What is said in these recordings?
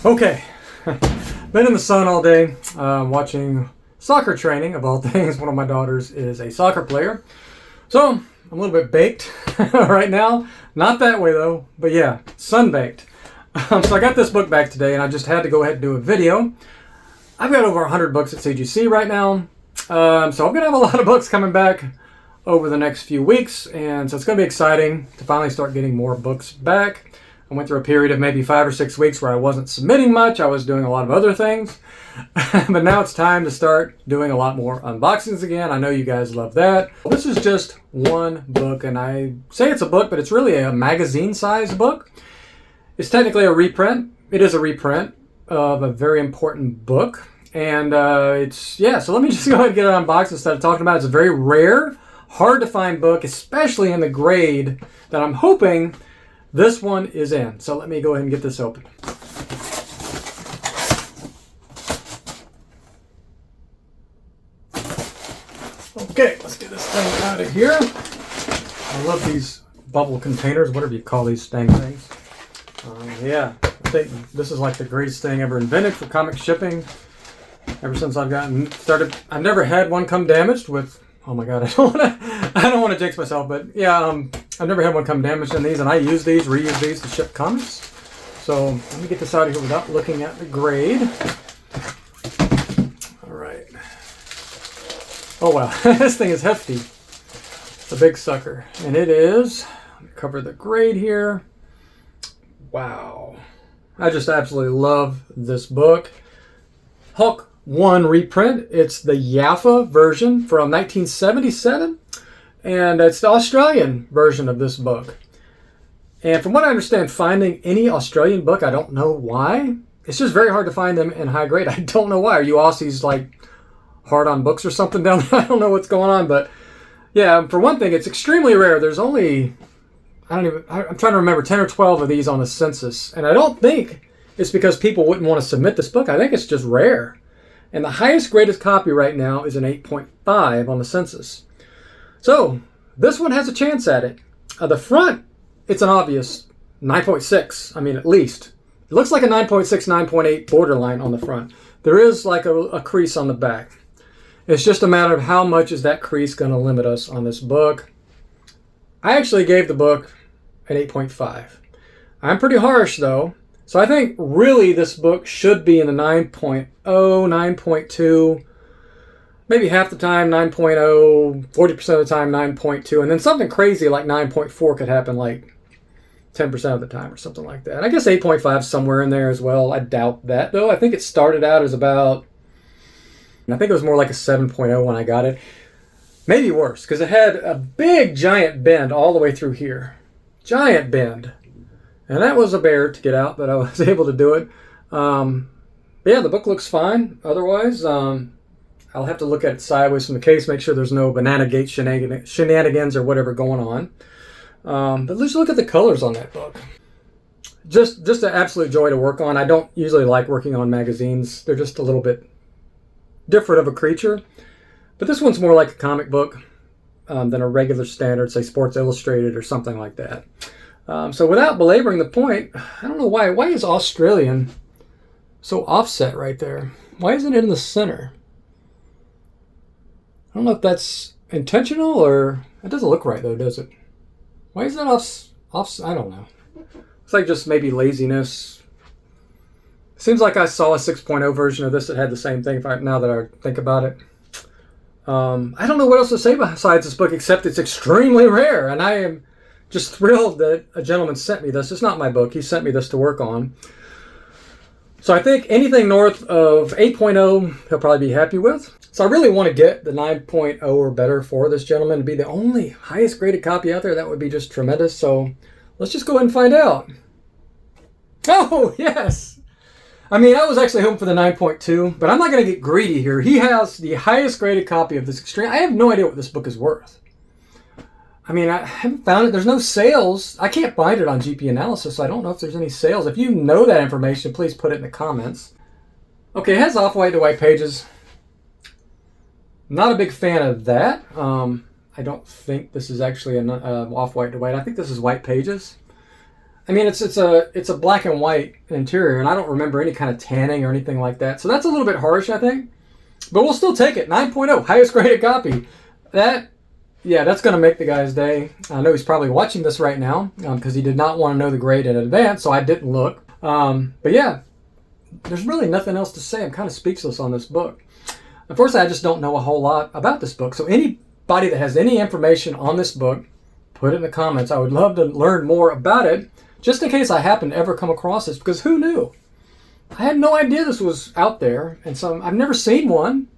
Okay, been in the sun all day watching soccer training, of all things. One of my daughters is a soccer player. So I'm a little bit baked right now. Not that way though, but yeah, sun-baked. So I got this book back today and I just had to go ahead and do a video. I've got over 100 books at CGC right now. So I'm going to have a lot of books coming back over the next few weeks. And so it's going to be exciting to finally start getting more books back. I went through a period of maybe 5 or 6 weeks where I wasn't submitting much. I was doing a lot of other things. But now it's time to start doing a lot more unboxings again. I know you guys love that. This is just one book, and I say it's a book, but it's really a magazine-sized book. It's technically a reprint. It is a reprint of a very important book. And so let me just go ahead and get it unboxed instead of talking about it. It's a very rare, hard to find book, especially in the grade that I'm hoping this one is in. So let me go ahead and get this open. Okay, let's get this thing out of here. I love these bubble containers, whatever you call these dang things. Yeah, I think this is like the greatest thing ever invented for comic shipping. Ever since I've gotten started, I've never had one come damaged with. Oh my God, I don't want to jinx myself, but yeah, I've never had one come damaged in these, and I use these, reuse these to ship comics. So let me get this out of here without looking at the grade. All right. Oh wow, this thing is hefty. It's a big sucker, and it is. Let me cover the grade here. Wow, I just absolutely love this book. Hulk 1 reprint. It's the Jaffa version from 1977, and it's the Australian version of this book. And from what I understand, finding any Australian book, I don't know why. It's just very hard to find them in high grade. I don't know why. Are you Aussies like hard on books or something down there? I don't know what's going on, but yeah, for one thing, it's extremely rare. There's only, I'm trying to remember, 10 or 12 of these on the Census, and I don't think it's because people wouldn't want to submit this book. I think it's just rare. And the highest graded copy right now is an 8.5 on the Census. So this one has a chance at it. The front, it's an obvious 9.6. I mean, at least. It looks like a 9.6, 9.8 borderline on the front. There is like a crease on the back. It's just a matter of how much is that crease going to limit us on this book. I actually gave the book an 8.5. I'm pretty harsh though. So I think really this book should be in the 9.0, 9.2, maybe half the time 9.0, 40% of the time 9.2, and then something crazy like 9.4 could happen like 10% of the time or something like that. And I guess 8.5 is somewhere in there as well. I doubt that though. I think it started out as about, I think it was more like a 7.0 when I got it. Maybe worse, because it had a big giant bend all the way through here. Giant bend. And that was a bear to get out, but I was able to do it. Yeah, the book looks fine. Otherwise, I'll have to look at it sideways from the case, make sure there's no Banana Gate shenanigans or whatever going on. But let's look at the colors on that book. Just an absolute joy to work on. I don't usually like working on magazines. They're just a little bit different of a creature. But this one's more like a comic book than a regular standard, say Sports Illustrated or something like that. So without belaboring the point, I don't know why. Why is Australian so offset right there? Why isn't it in the center? I don't know if that's intentional or... It doesn't look right though, does it? Why is that off? I don't know. It's like just maybe laziness. Seems like I saw a 6.0 version of this that had the same thing now that I think about it. I don't know what else to say besides this book except it's extremely rare, and I am just thrilled that a gentleman sent me this. It's not my book. He sent me this to work on. So I think anything north of 8.0 he'll probably be happy with. So I really want to get the 9.0 or better for this gentleman to be the only highest graded copy out there. That would be just tremendous. So let's just go ahead and find out. Oh, yes. I mean, I was actually hoping for the 9.2, but I'm not going to get greedy here. He has the highest graded copy of this extreme. I have no idea what this book is worth. I mean, I haven't found it. There's no sales. I can't find it on GP Analysis, so I don't know if there's any sales. If you know that information, please put it in the comments. Okay, it has off-white to white pages. Not a big fan of that. I don't think this is actually an off-white to white. I think this is white pages. I mean, it's a black and white interior, and I don't remember any kind of tanning or anything like that. So that's a little bit harsh, I think. But we'll still take it. 9.0, highest graded copy. That's going to make the guy's day. I know he's probably watching this right now because he did not want to know the grade in advance, so I didn't look. But yeah, there's really nothing else to say. I'm kind of speechless on this book. Unfortunately, I just don't know a whole lot about this book. So anybody that has any information on this book, put it in the comments. I would love to learn more about it, just in case I happen to ever come across this, because who knew? I had no idea this was out there, and so I've never seen one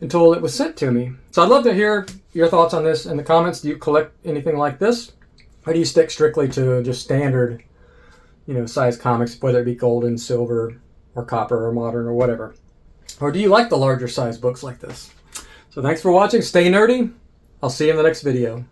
until it was sent to me. So I'd love to hear your thoughts on this in the comments. Do you collect anything like this? Or do you stick strictly to just standard, size comics, whether it be golden, silver, or copper, or modern, or whatever? Or do you like the larger size books like this? So thanks for watching. Stay nerdy. I'll see you in the next video.